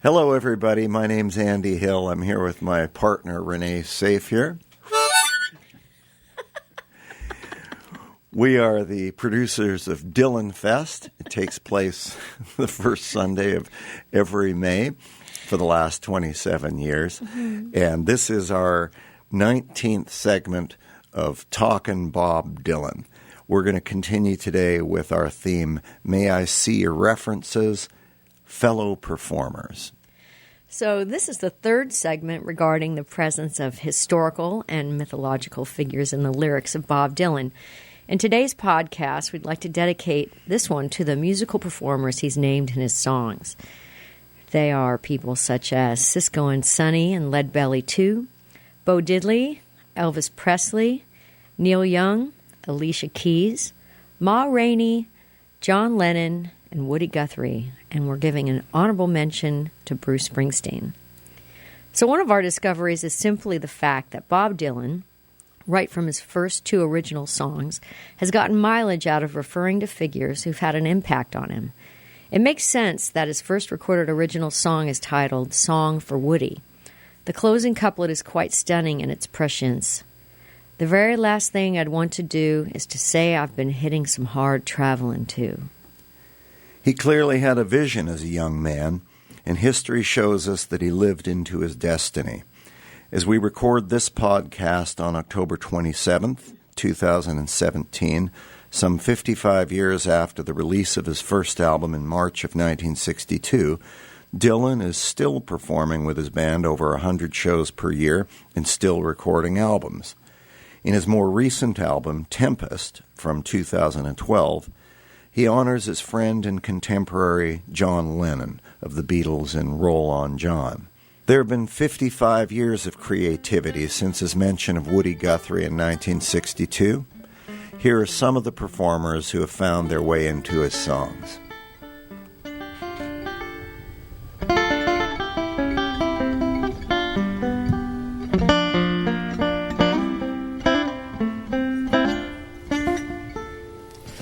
Hello, everybody. My name's Andy Hill. I'm here with my partner, Renee Safe here. We are the producers of Dylan Fest. It takes place the first Sunday of every May for the last 27 years. Mm-hmm. And this is our 19th segment of Talkin Bob Dylan. We're going to continue today with our theme, May I See Your References, Fellow Performers. So this is the third segment regarding the presence of historical and mythological figures in the lyrics of Bob Dylan. In today's podcast, we'd like to dedicate this one to the musical performers he's named in his songs. They are people such as Cisco and Sonny and Lead Belly 2, Bo Diddley, Elvis Presley, Neil Young, Alicia Keys, Ma Rainey, John Lennon, and Woody Guthrie, and we're giving an honorable mention to Bruce Springsteen. So one of our discoveries is simply the fact that Bob Dylan, right from his first two original songs, has gotten mileage out of referring to figures who've had an impact on him. It makes sense that his first recorded original song is titled Song for Woody. The closing couplet is quite stunning in its prescience. The very last thing I'd want to do is to say I've been hitting some hard traveling too. He clearly had a vision as a young man, and history shows us that he lived into his destiny. As we record this podcast on October 27th, 2017, some 55 years after the release of his first album in March of 1962, Dylan is still performing with his band over 100 shows per year and still recording albums. In his more recent album, Tempest, from 2012, he honors his friend and contemporary John Lennon of the Beatles and Roll On John. There have been 55 years of creativity since his mention of Woody Guthrie in 1962. Here are some of the performers who have found their way into his songs.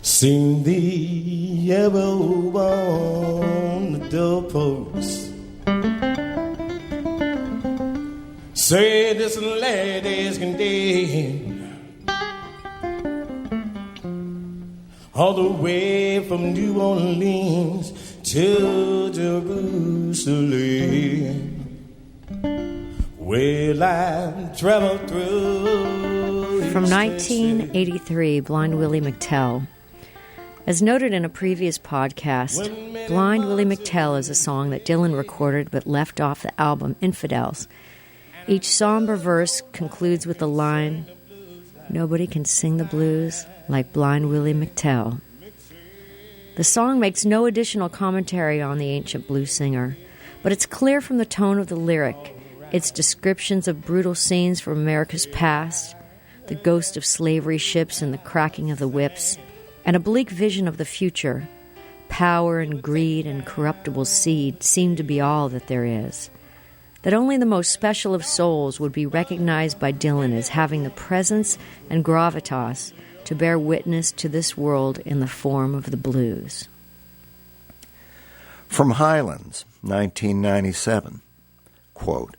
Seen the yellow on the doorpost. Say this lady's condemned all the way from New Orleans to Jerusalem. Well, I traveled through. From 1983, Blind Willie McTell. As noted in a previous podcast, Blind Willie McTell is a song that Dylan recorded but left off the album Infidels. Each somber verse concludes with the line, "Nobody can sing the blues like Blind Willie McTell." The song makes no additional commentary on the ancient blues singer, but it's clear from the tone of the lyric, its descriptions of brutal scenes from America's past, the ghost of slavery ships and the cracking of the whips, and a bleak vision of the future. Power and greed and corruptible seed seem to be all that there is. That only the most special of souls would be recognized by Dylan as having the presence and gravitas to bear witness to this world in the form of the blues. From Highlands, 1997, quote,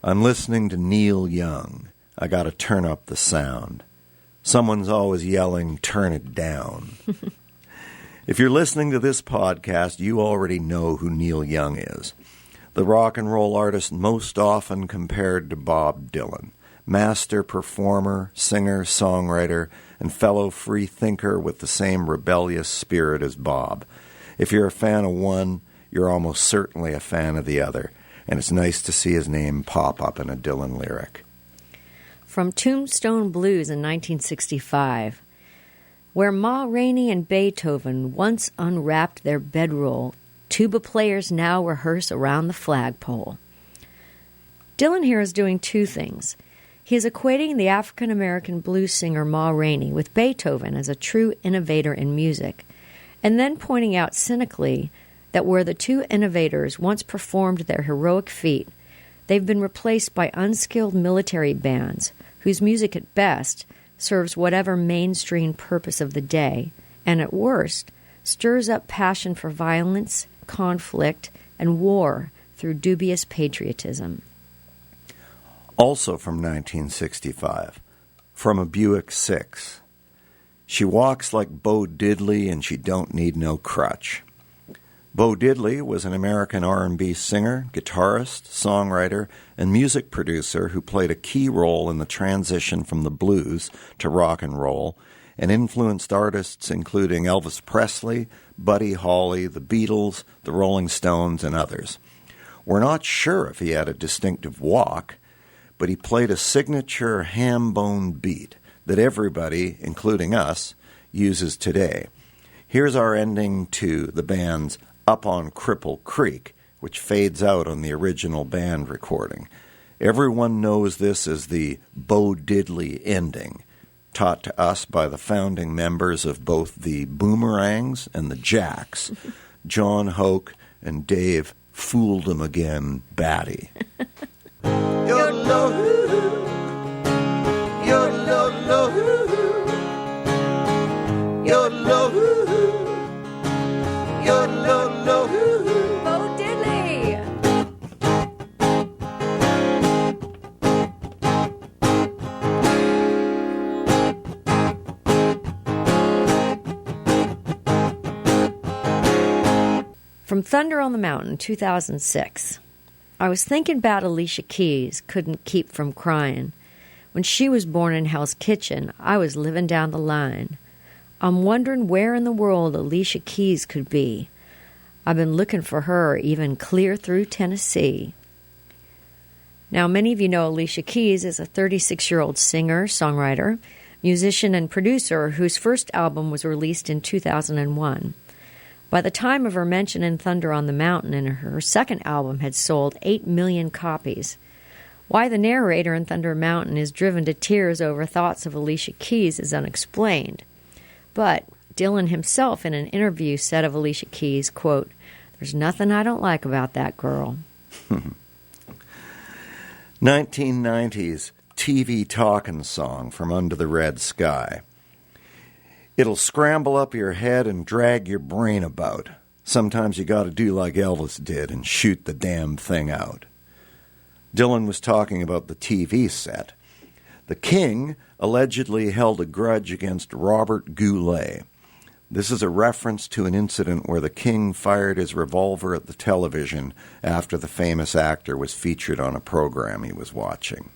I'm listening to Neil Young. I got to turn up the sound. Someone's always yelling, turn it down. If you're listening to this podcast, you already know who Neil Young is. The rock and roll artist most often compared to Bob Dylan. Master performer, singer, songwriter, and fellow free thinker with the same rebellious spirit as Bob. If you're a fan of one, you're almost certainly a fan of the other. And it's nice to see his name pop up in a Dylan lyric. From Tombstone Blues in 1965, where Ma Rainey and Beethoven once unwrapped their bedroll, tuba players now rehearse around the flagpole. Dylan here is doing two things. He is equating the African-American blues singer Ma Rainey with Beethoven as a true innovator in music, and then pointing out cynically that where the two innovators once performed their heroic feat, they've been replaced by unskilled military bands whose music at best serves whatever mainstream purpose of the day, and at worst stirs up passion for violence, conflict, and war through dubious patriotism. Also from 1965, from a Buick 6. She walks like Bo Diddley and she don't need no crutch. Bo Diddley was an American R&B singer, guitarist, songwriter, and music producer who played a key role in the transition from the blues to rock and roll and influenced artists including Elvis Presley, Buddy Holly, the Beatles, the Rolling Stones, and others. We're not sure if he had a distinctive walk, but he played a signature ham-bone beat that everybody, including us, uses today. Here's our ending to the band's Up on Cripple Creek, which fades out on the original band recording. Everyone knows this as the Bo Diddley ending, taught to us by the founding members of both the Boomerangs and the Jacks, John Hoke and Dave Fooled 'em Again Batty. Bo Diddley! From Thunder on the Mountain, 2006. I was thinking about Alicia Keys, couldn't keep from crying. When she was born in Hell's Kitchen, I was living down the line. I'm wondering where in the world Alicia Keys could be. I've been looking for her even clear through Tennessee. Now, many of you know Alicia Keys is a 36-year-old singer, songwriter, musician, and producer whose first album was released in 2001. By the time of her mention in Thunder on the Mountain, and her second album had sold 8 million copies. Why the narrator in Thunder Mountain is driven to tears over thoughts of Alicia Keys is unexplained. But Dylan himself in an interview said of Alicia Keys, quote, "There's nothing I don't like about that girl." 1990s TV talking song from Under the Red Sky. It'll scramble up your head and drag your brain about. Sometimes you got to do like Elvis did and shoot the damn thing out. Dylan was talking about the TV set. The King allegedly held a grudge against Robert Goulet. This is a reference to an incident where the King fired his revolver at the television after the famous actor was featured on a program he was watching.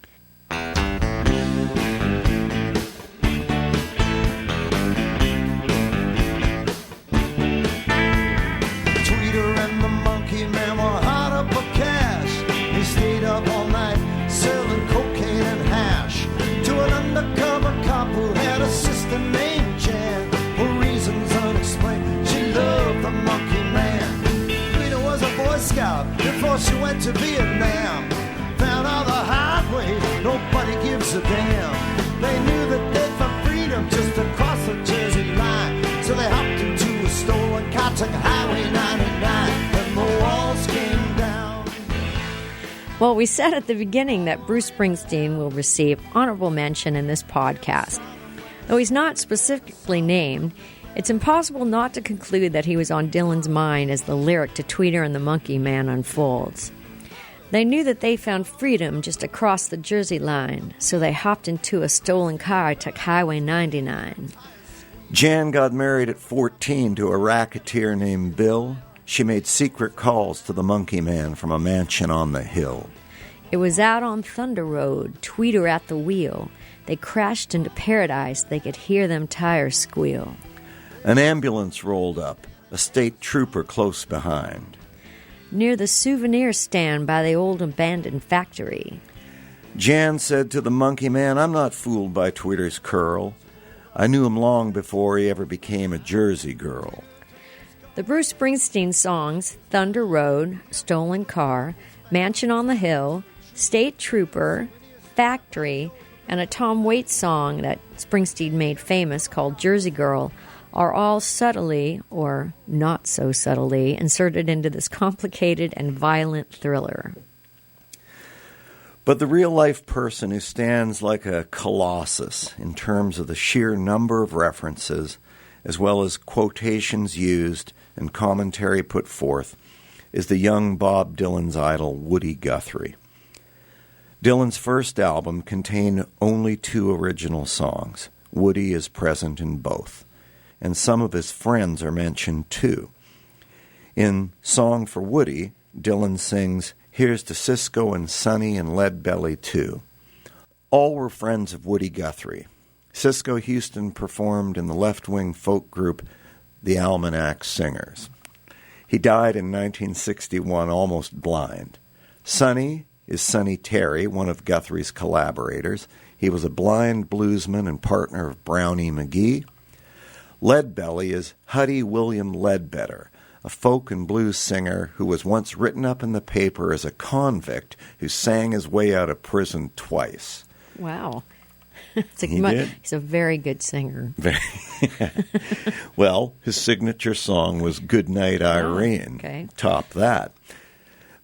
Before she went to Vietnam, found all the highways, nobody gives a damn. They knew that they'd find freedom just across the Jersey line, so they hopped into a stolen car, took Highway 99, and the walls came down. Well, we said at the beginning that Bruce Springsteen will receive honorable mention in this podcast. Though he's not specifically named, it's impossible not to conclude that he was on Dylan's mind as the lyric to Tweeter and the Monkey Man unfolds. They knew that they found freedom just across the Jersey line, so they hopped into a stolen car, took Highway 99. Jan got married at 14 to a racketeer named Bill. She made secret calls to the Monkey Man from a mansion on the hill. It was out on Thunder Road, Tweeter at the wheel. They crashed into paradise, they could hear them tires squeal. An ambulance rolled up, a state trooper close behind. Near the souvenir stand by the old abandoned factory. Jan said to the Monkey Man, "I'm not fooled by Twitter's curl. I knew him long before he ever became a Jersey girl." The Bruce Springsteen songs, Thunder Road, Stolen Car, Mansion on the Hill, State Trooper, Factory, and a Tom Waits song that Springsteen made famous called Jersey Girl, are all subtly, or not so subtly, inserted into this complicated and violent thriller. But the real-life person who stands like a colossus in terms of the sheer number of references, as well as quotations used and commentary put forth, is the young Bob Dylan's idol, Woody Guthrie. Dylan's first album contained only 2 original songs. Woody is present in both, and some of his friends are mentioned too. In Song for Woody, Dylan sings, "Here's to Cisco and Sonny and Leadbelly too." All were friends of Woody Guthrie. Cisco Houston performed in the left-wing folk group the Almanac Singers. He died in 1961 almost blind. Sonny is Sonny Terry, one of Guthrie's collaborators. He was a blind bluesman and partner of Brownie McGee. Leadbelly is Huddy William Ledbetter, a folk and blues singer who was once written up in the paper as a convict who sang his way out of prison twice. Wow. He did. He's a very good singer. Well, his signature song was Good Night, Irene. Okay. Top that.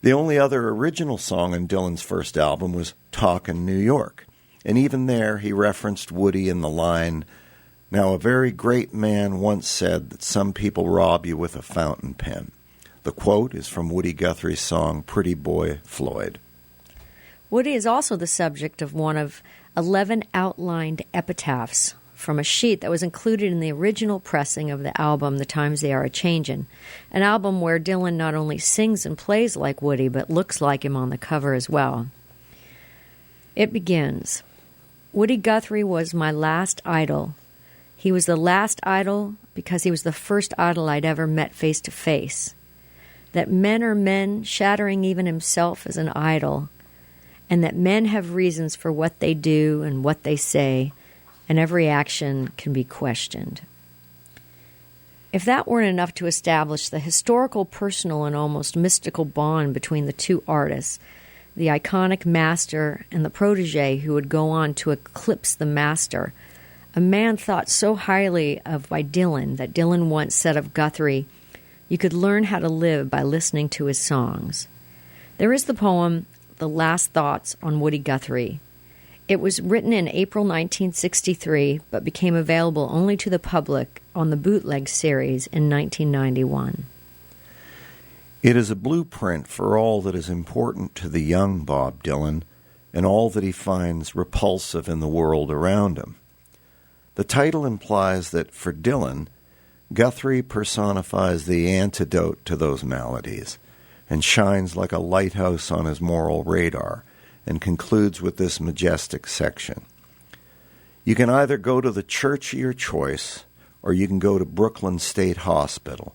The only other original song on Dylan's first album was Talkin' New York. And even there, he referenced Woody in the line, "Now a very great man once said that some people rob you with a fountain pen." The quote is from Woody Guthrie's song Pretty Boy Floyd. Woody is also the subject of one of 11 outlined epitaphs from a sheet that was included in the original pressing of the album The Times They Are A-Changin', an album where Dylan not only sings and plays like Woody, but looks like him on the cover as well. It begins, "Woody Guthrie was my last idol. He was the last idol because he was the first idol I'd ever met face to face. That men are men, shattering even himself as an idol, and that men have reasons for what they do and what they say, and every action can be questioned." If that weren't enough to establish the historical, personal, and almost mystical bond between the two artists, the iconic master and the protege who would go on to eclipse the master, a man thought so highly of by Dylan that Dylan once said of Guthrie, "You could learn how to live by listening to his songs." There is the poem, The Last Thoughts on Woody Guthrie. It was written in April 1963, but became available only to the public on the Bootleg series in 1991. It is a blueprint for all that is important to the young Bob Dylan and all that he finds repulsive in the world around him. The title implies that for Dylan, Guthrie personifies the antidote to those maladies and shines like a lighthouse on his moral radar, and concludes with this majestic section. "You can either go to the church of your choice, or you can go to Brooklyn State Hospital.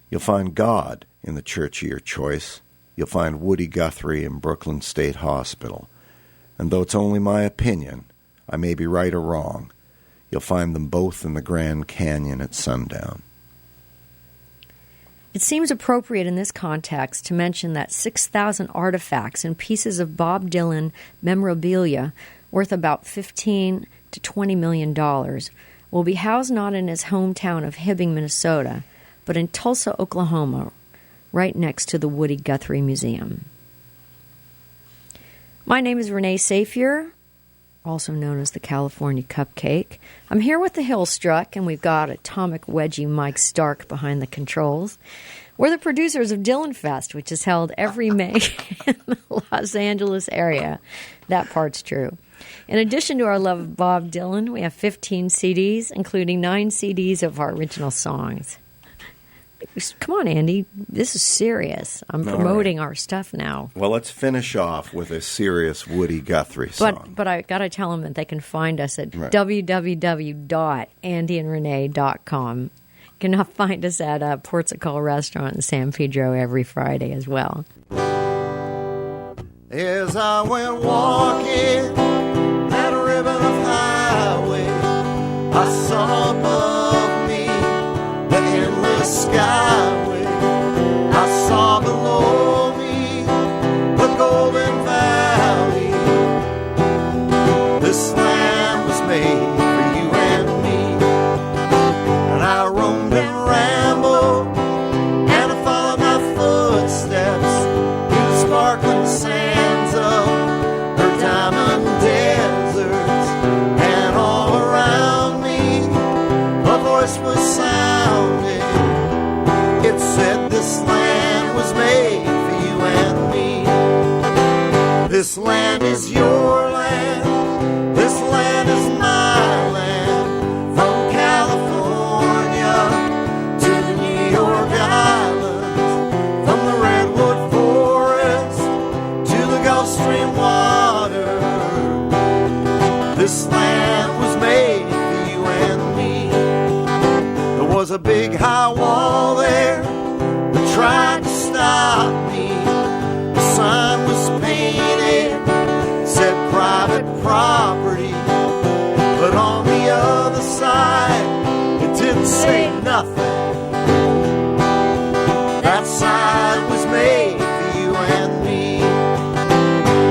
You'll find God in the church of your choice. You'll find Woody Guthrie in Brooklyn State Hospital. And though it's only my opinion, I may be right or wrong, you'll find them both in the Grand Canyon at sundown." It seems appropriate in this context to mention that 6,000 artifacts and pieces of Bob Dylan memorabilia worth about $15 to $20 million will be housed not in his hometown of Hibbing, Minnesota, but in Tulsa, Oklahoma, right next to the Woody Guthrie Museum. My name is Renee Safier, also known as the California Cupcake. I'm here with the Hillstruck, and we've got Atomic Wedgie Mike Stark behind the controls. We're the producers of Dylan Fest, which is held every May in the Los Angeles area. That part's true. In addition to our love of Bob Dylan, we have 15 CDs, including 9 CDs of our original songs. Come on, Andy. This is serious. I'm promoting our stuff now. Well, let's finish off with a serious Woody Guthrie song. But I got to tell them that they can find us at www.andyandrenee.com. You can find us at Portugal Restaurant in San Pedro every Friday as well. As I went walking that ribbon of highway, I saw above me the endless skyway. I saw below me the golden valley. This land was made for you and me. And I roamed and rambled, and I followed my footsteps through the sparkling sands of her diamond deserts. And all around me a voice was sounding, This land is your land, this land is my land. From California to the New York Islands, from the Redwood Forest to the Gulf Stream water. This land was made for you and me. There was a big high wall there that tried to stop me. The sign was painted, said private property, but on the other side it didn't say nothing. That sign was made for you and me.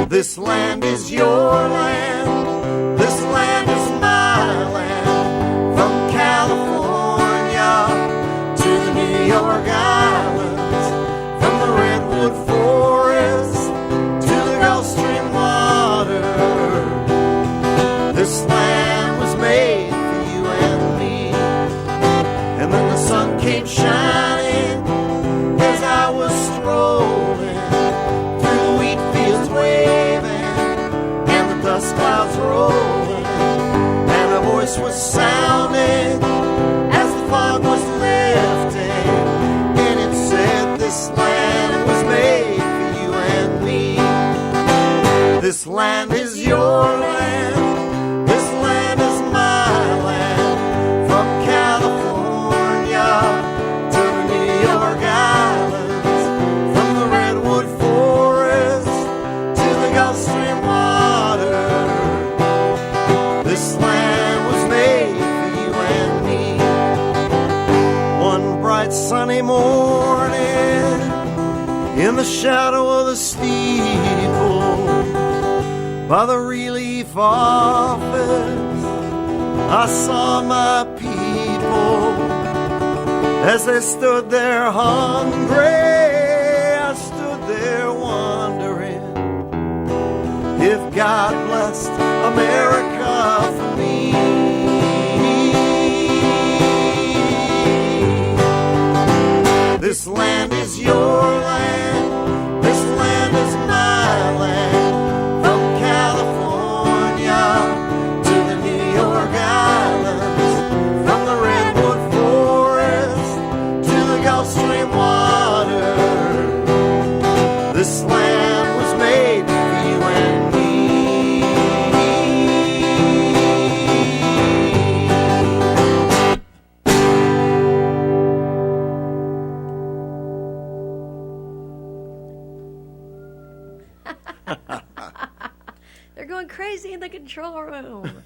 This land is your land, this land is my land. From California to the New York Islands, from the Redwood Forest to the Gulf Stream water. This land was made for you and me. And then the sun came shining as I was strolling through the wheat fields waving and the dust clouds rolling, and a voice was sounding as the fog was lifting, and it said this land was made for you and me. This land is your land, this land is my land. From California to the New York Islands, from the Redwood Forest to the Gulf Stream water. This land was made for you and me. One bright sunny morning, in the shadow of the steeple by the relief office, I saw my people as they stood there hungry. I stood there wondering if God blessed America for me. This land is your land, this land is my land. From California to the New York Islands, from the Redwood Forest to the Gulf Stream water. This land was made for you and me. They're going crazy in the control room.